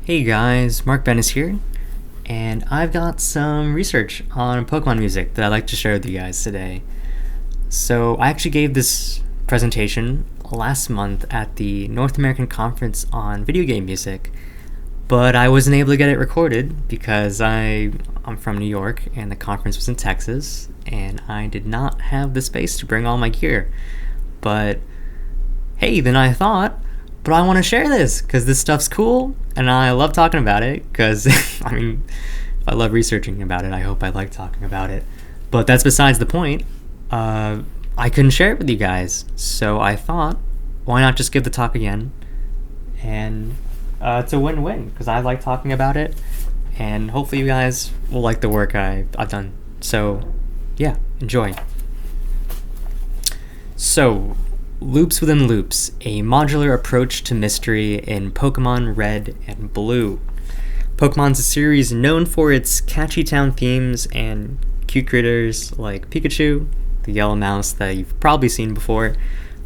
Hey guys, Mark Bennis here, and I've got some research on Pokemon music that I'd like to share with you guys today. So, I actually gave this presentation last month at the North American Conference on Video Game Music, but I wasn't able to get it recorded because I'm from New York and the conference was in Texas, and I did not have the space to bring all my gear. But hey, then I thought, but I want to share this because this stuff's cool and I love talking about it because, if I love researching about it, I hope I like talking about it. But that's besides the point. I couldn't share it with you guys, so I thought, why not just give the talk again? And it's a win-win because I like talking about it, and hopefully you guys will like the work I've done. So, yeah, enjoy. So, Loops Within Loops, a modular approach to mystery in Pokemon Red and Blue. Pokemon's a series known for its catchy town themes and cute critters like Pikachu, the yellow mouse that you've probably seen before,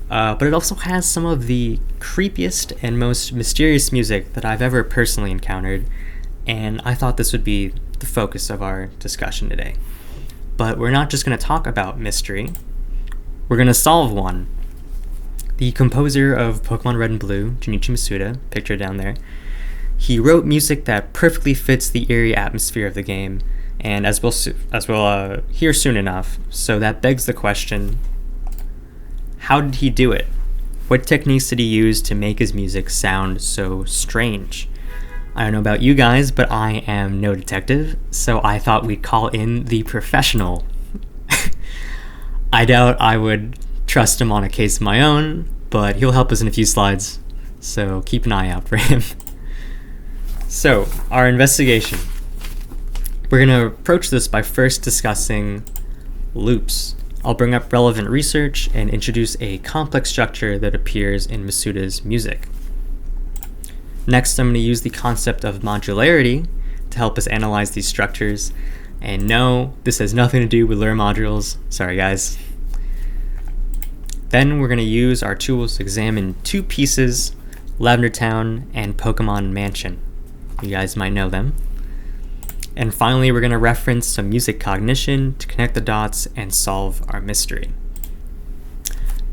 but it also has some of the creepiest and most mysterious music that I've ever personally encountered, and I thought this would be the focus of our discussion today. But we're not just going to talk about mystery, we're going to solve one. The composer of Pokemon Red and Blue, Junichi Masuda, pictured down there, he wrote music that perfectly fits the eerie atmosphere of the game, and as we'll hear soon enough, so that begs the question, how did he do it? What techniques did he use to make his music sound so strange? I don't know about you guys, but I am no detective, so I thought we'd call in the professional. I doubt I would trust him on a case of my own, but he'll help us in a few slides, so keep an eye out for him. So, our investigation. We're going to approach this by first discussing loops. I'll bring up relevant research and introduce a complex structure that appears in Masuda's music. Next, I'm going to use the concept of modularity to help us analyze these structures. And no, this has nothing to do with lure modules. Sorry, guys. Then we're going to use our tools to examine two pieces, Lavender Town and Pokemon Mansion. You guys might know them. And finally, we're going to reference some music cognition to connect the dots and solve our mystery.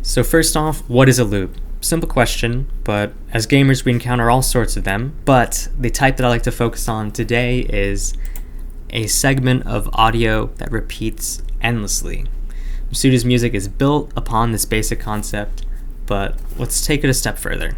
So first off, what is a loop? Simple question, but as gamers we encounter all sorts of them, but the type that I like to focus on today is a segment of audio that repeats endlessly. Masuda's music is built upon this basic concept, but let's take it a step further.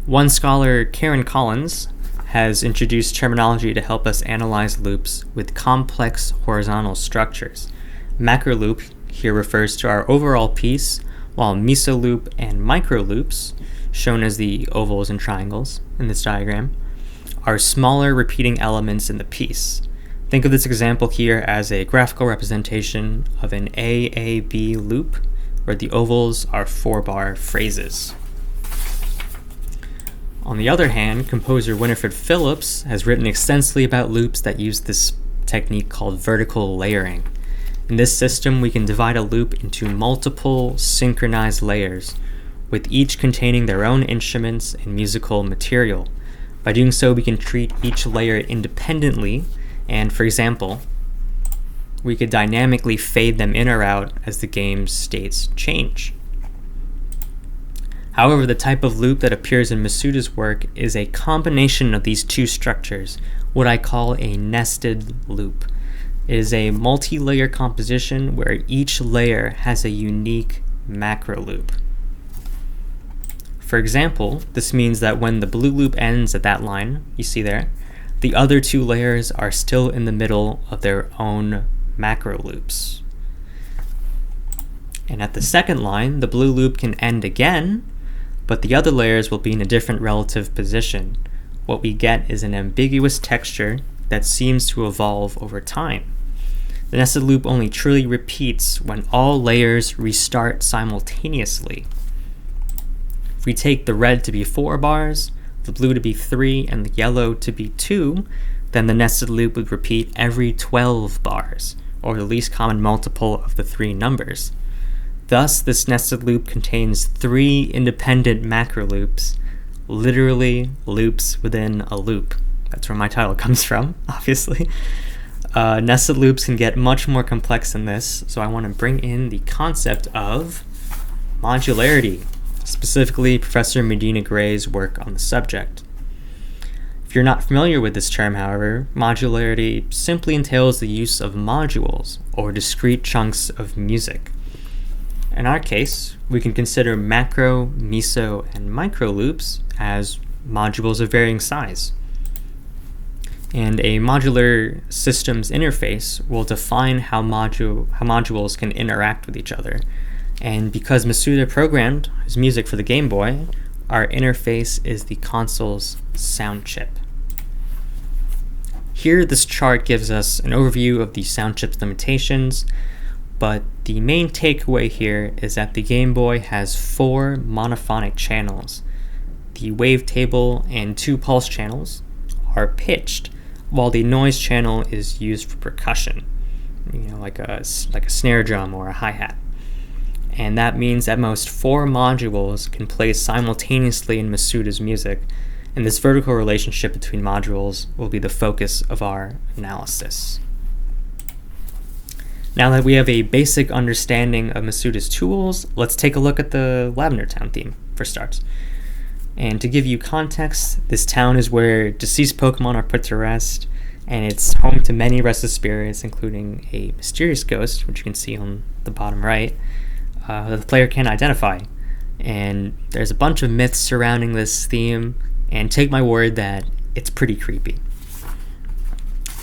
One scholar, Karen Collins, has introduced terminology to help us analyze loops with complex horizontal structures. Macro loop here refers to our overall piece, while meso loop and micro loops, shown as the ovals and triangles in this diagram, are smaller repeating elements in the piece. Think of this example here as a graphical representation of an AAB loop, where the ovals are 4-bar phrases. On the other hand, composer Winifred Phillips has written extensively about loops that use this technique called vertical layering. In this system, we can divide a loop into multiple synchronized layers, with each containing their own instruments and musical material. By doing so, we can treat each layer independently, and for example, we could dynamically fade them in or out as the game's states change. However, the type of loop that appears in Masuda's work is a combination of these two structures, what I call a nested loop. It is a multi-layer composition where each layer has a unique macro loop. For example, this means that when the blue loop ends at that line, you see there, the other two layers are still in the middle of their own macro loops. And at the second line, the blue loop can end again, but the other layers will be in a different relative position. What we get is an ambiguous texture that seems to evolve over time. The nested loop only truly repeats when all layers restart simultaneously. If we take the red to be 4 bars, the blue to be 3, and the yellow to be 2, then the nested loop would repeat every 12 bars, or the least common multiple of the 3 numbers. Thus, this nested loop contains 3 independent macro loops, literally loops within a loop. That's where my title comes from, obviously. Nested loops can get much more complex than this, so I want to bring in the concept of modularity, specifically Professor Medina Gray's work on the subject. If you're not familiar with this term, however, modularity simply entails the use of modules, or discrete chunks of music. In our case, we can consider macro, meso, and micro loops as modules of varying size. And a modular systems interface will define how modules can interact with each other. And because Masuda programmed his music for the Game Boy, our interface is the console's sound chip. Here, this chart gives us an overview of the sound chip's limitations, but the main takeaway here is that the Game Boy has 4 monophonic channels. The wavetable and 2 pulse channels are pitched, while the noise channel is used for percussion, like a snare drum or a hi-hat. And that means at most 4 modules can play simultaneously in Masuda's music, and this vertical relationship between modules will be the focus of our analysis. Now that we have a basic understanding of Masuda's tools, let's take a look at the Lavender Town theme for starts. And to give you context, this town is where deceased Pokemon are put to rest, and it's home to many restless spirits, including a mysterious ghost, which you can see on the bottom right, that the player can't identify. And there's a bunch of myths surrounding this theme, and take my word that it's pretty creepy.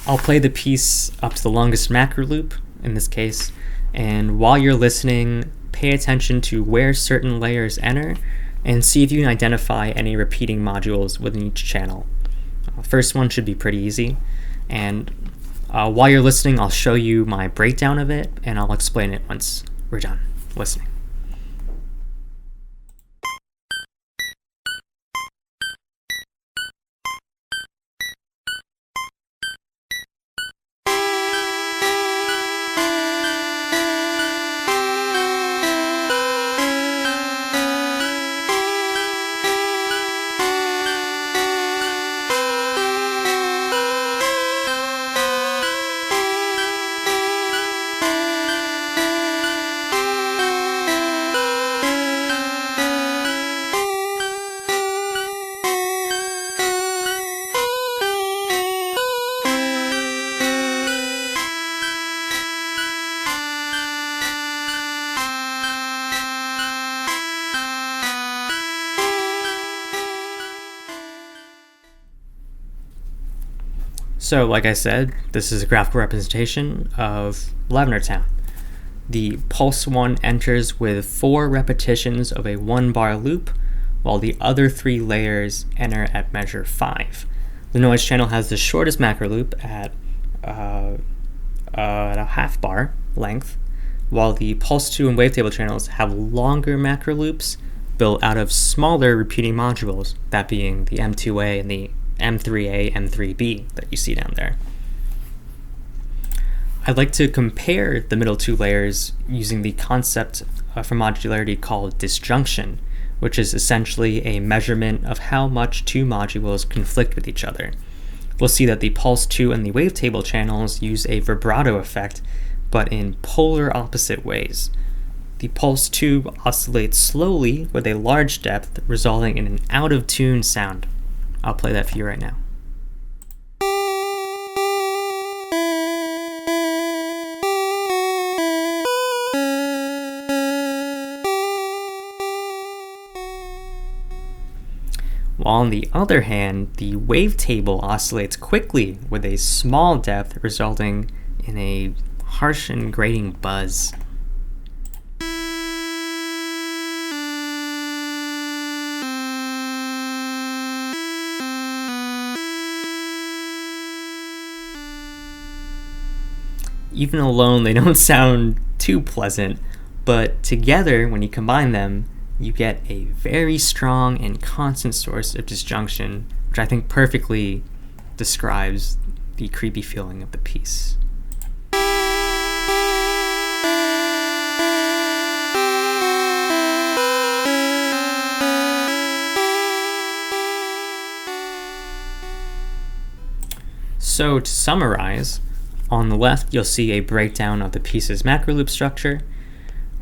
I'll play the piece up to the longest macro loop, in this case, and while you're listening, pay attention to where certain layers enter, and see if you can identify any repeating modules within each channel. First one should be pretty easy, and while you're listening, I'll show you my breakdown of it, and I'll explain it once we're done listening. So, like I said, this is a graphical representation of Lavender Town. The pulse 1 enters with 4 repetitions of a 1-bar loop, while the other 3 layers enter at measure 5. The noise channel has the shortest macro loop at a half bar length, while the pulse 2 and wavetable channels have longer macro loops built out of smaller repeating modules, that being the M2A and the M3A, M3B that you see down there. I'd like to compare the middle 2 layers using the concept for modularity called disjunction, which is essentially a measurement of how much 2 modules conflict with each other. We'll see that the pulse 2 and the wavetable channels use a vibrato effect, but in polar opposite ways. The pulse 2 oscillates slowly with a large depth, resulting in an out-of-tune sound. I'll play that for you right now. While on the other hand, the wavetable oscillates quickly with a small depth, resulting in a harsh and grating buzz. Even alone, they don't sound too pleasant, but together, when you combine them, you get a very strong and constant source of disjunction, which I think perfectly describes the creepy feeling of the piece. So to summarize, on the left you'll see a breakdown of the piece's macro loop structure,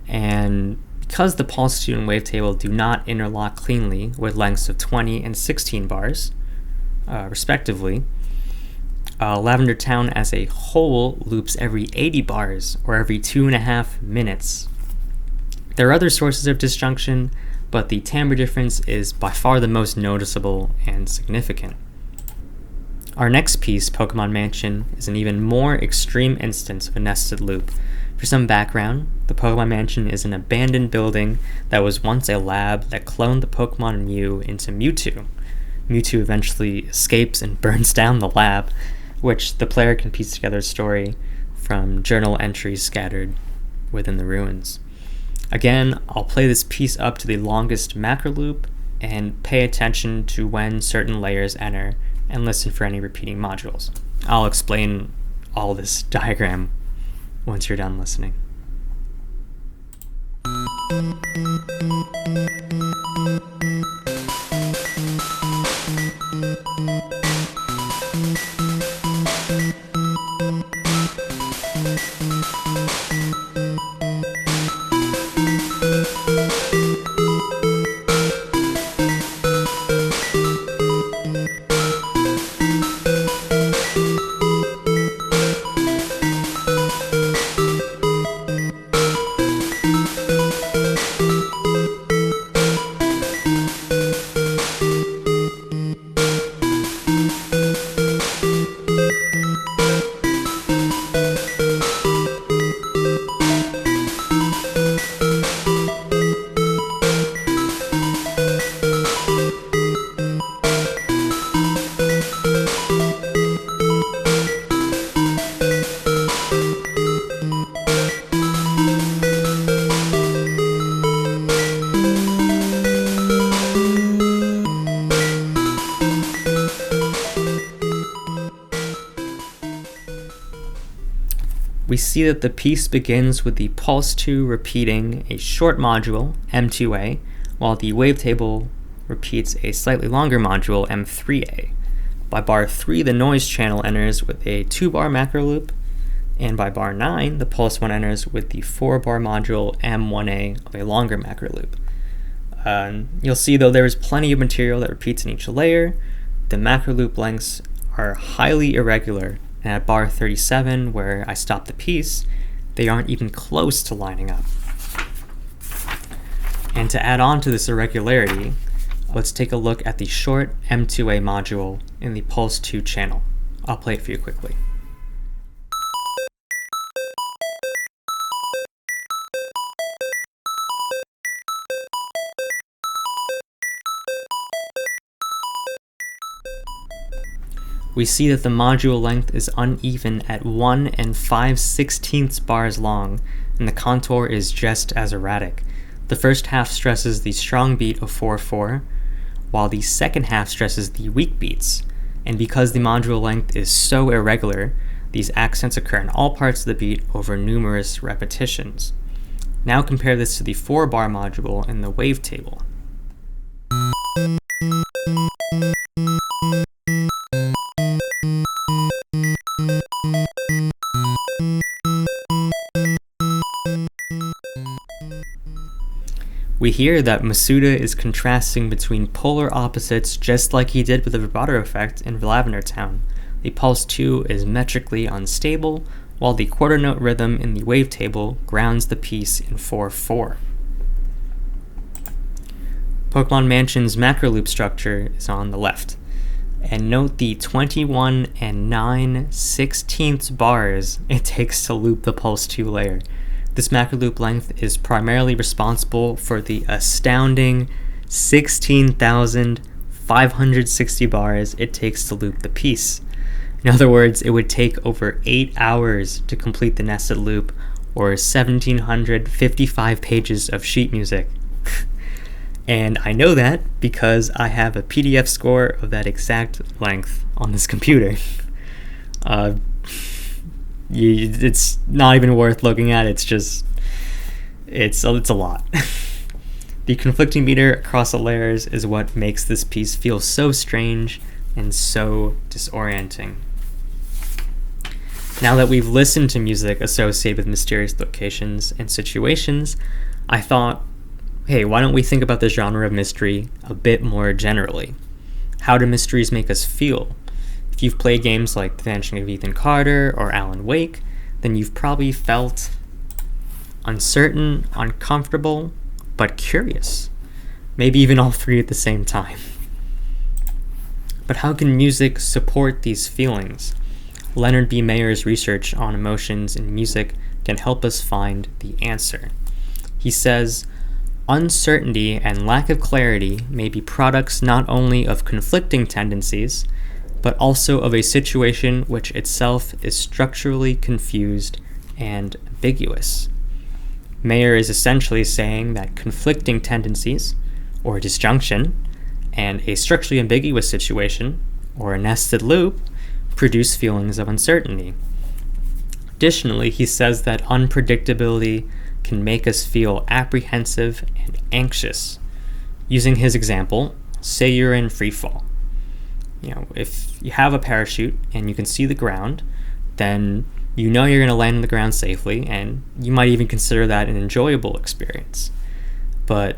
and because the pulse 2 and wavetable do not interlock cleanly with lengths of 20 and 16 bars, respectively, Lavender Town as a whole loops every 80 bars, or every 2.5 minutes. There are other sources of disjunction, but the timbre difference is by far the most noticeable and significant. Our next piece, Pokemon Mansion, is an even more extreme instance of a nested loop. For some background, the Pokemon Mansion is an abandoned building that was once a lab that cloned the Pokemon Mew into Mewtwo. Mewtwo eventually escapes and burns down the lab, which the player can piece together a story from journal entries scattered within the ruins. Again, I'll play this piece up to the longest macro loop and pay attention to when certain layers enter and listen for any repeating modules. I'll explain all this diagram once you're done listening. We see that the piece begins with the pulse 2 repeating a short module, M2A, while the wavetable repeats a slightly longer module, M3A. By bar 3, the noise channel enters with a 2-bar macro loop, and by bar 9, the pulse 1 enters with the 4-bar module, M1A, of a longer macro loop. You'll see, though there is plenty of material that repeats in each layer, the macro loop lengths are highly irregular, and at bar 37, where I stop the piece, they aren't even close to lining up. And to add on to this irregularity, let's take a look at the short M2A module in the pulse 2 channel. I'll play it for you quickly. We see that the module length is uneven at 1 5/16 bars long, and the contour is just as erratic. The first half stresses the strong beat of 4/4, while the second half stresses the weak beats. And because the module length is so irregular, these accents occur in all parts of the beat over numerous repetitions. Now compare this to the 4-bar module in the wavetable. We hear that Masuda is contrasting between polar opposites just like he did with the vibrato effect in Lavender Town. The pulse 2 is metrically unstable, while the quarter note rhythm in the wavetable grounds the piece in 4/4. Pokemon Mansion's macro loop structure is on the left. And note the 21 9/16 bars it takes to loop the pulse 2 layer. This macro loop length is primarily responsible for the astounding 16,560 bars it takes to loop the piece. In other words, it would take over 8 hours to complete the nested loop, or 1,755 pages of sheet music. And I know that because I have a PDF score of that exact length on this computer. It's not even worth looking at. It's a lot. The conflicting meter across the layers is what makes this piece feel so strange and so disorienting. Now that we've listened to music associated with mysterious locations and situations, I thought, hey, why don't we think about the genre of mystery a bit more generally? How do mysteries make us feel? If you've played games like The Vanishing of Ethan Carter or Alan Wake, then you've probably felt uncertain, uncomfortable, but curious. Maybe even all three at the same time. But how can music support these feelings? Leonard B. Mayer's research on emotions in music can help us find the answer. He says, uncertainty and lack of clarity may be products not only of conflicting tendencies, but also of a situation which itself is structurally confused and ambiguous. Mayer is essentially saying that conflicting tendencies, or disjunction, and a structurally ambiguous situation, or a nested loop, produce feelings of uncertainty. Additionally, he says that unpredictability can make us feel apprehensive and anxious. Using his example, say you're in free fall. If you have a parachute and you can see the ground, then you know you're going to land on the ground safely, and you might even consider that an enjoyable experience. But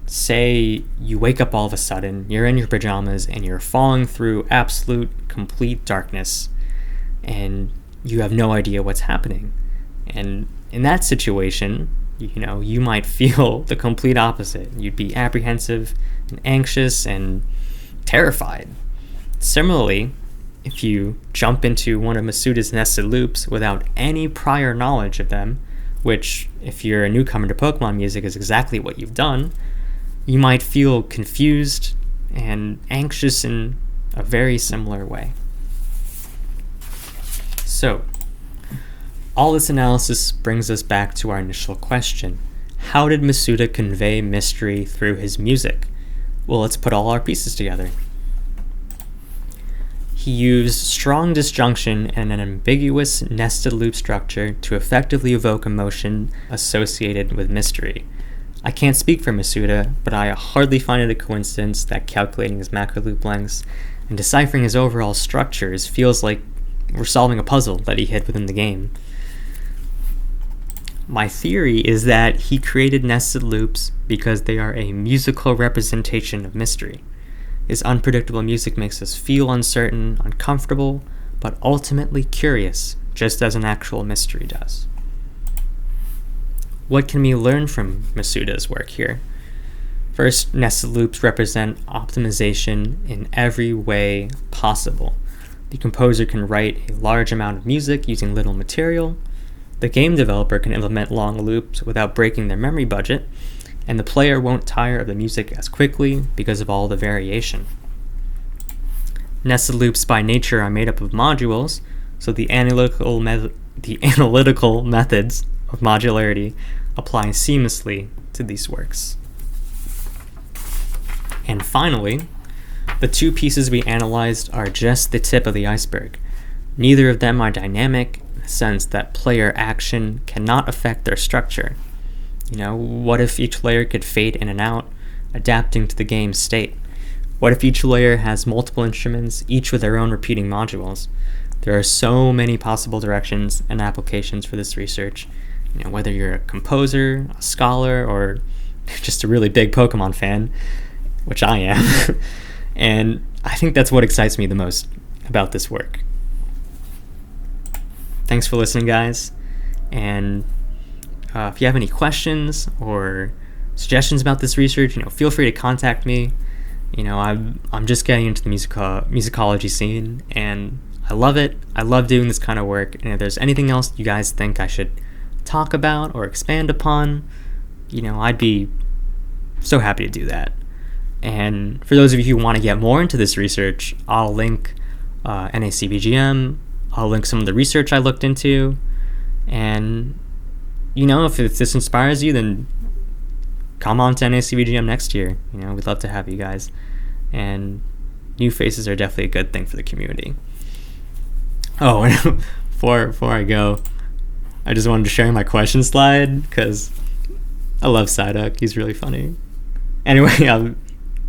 say you wake up all of a sudden, you're in your pajamas, and you're falling through absolute, complete darkness, and you have no idea what's happening. And in that situation, you might feel the complete opposite. You'd be apprehensive and anxious and terrified. Similarly, if you jump into one of Masuda's nested loops without any prior knowledge of them, which, if you're a newcomer to Pokemon music, is exactly what you've done, you might feel confused and anxious in a very similar way. So, all this analysis brings us back to our initial question. How did Masuda convey mystery through his music? Well, let's put all our pieces together. He used strong disjunction and an ambiguous nested loop structure to effectively evoke emotion associated with mystery. I can't speak for Masuda, but I hardly find it a coincidence that calculating his macro loop lengths and deciphering his overall structures feels like we're solving a puzzle that he hid within the game. My theory is that he created nested loops because they are a musical representation of mystery. His unpredictable music makes us feel uncertain, uncomfortable, but ultimately curious, just as an actual mystery does. What can we learn from Masuda's work here? First, nested loops represent optimization in every way possible. The composer can write a large amount of music using little material. The game developer can implement long loops without breaking their memory budget, and the player won't tire of the music as quickly because of all the variation. Nested loops by nature are made up of modules, so the analytical methods of modularity apply seamlessly to these works. And finally, the two pieces we analyzed are just the tip of the iceberg. Neither of them are dynamic in the sense that player action cannot affect their structure. What if each layer could fade in and out, adapting to the game's state? What if each layer has multiple instruments, each with their own repeating modules? There are so many possible directions and applications for this research. Whether you're a composer, a scholar, or just a really big Pokemon fan, which I am. And I think that's what excites me the most about this work. Thanks for listening, guys. And if you have any questions or suggestions about this research, feel free to contact me. I'm just getting into the musicology scene, and I love it. I love doing this kind of work. And if there's anything else you guys think I should talk about or expand upon, I'd be so happy to do that. And for those of you who want to get more into this research, I'll link NACBGM. I'll link some of the research I looked into. And, if this inspires you, then come on to NACBGM next year. We'd love to have you guys. And new faces are definitely a good thing for the community. Oh, and before I go, I just wanted to share my question slide because I love Psyduck. He's really funny. Anyway,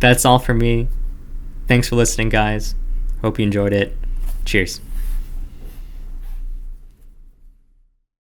that's all for me. Thanks for listening, guys. Hope you enjoyed it. Cheers.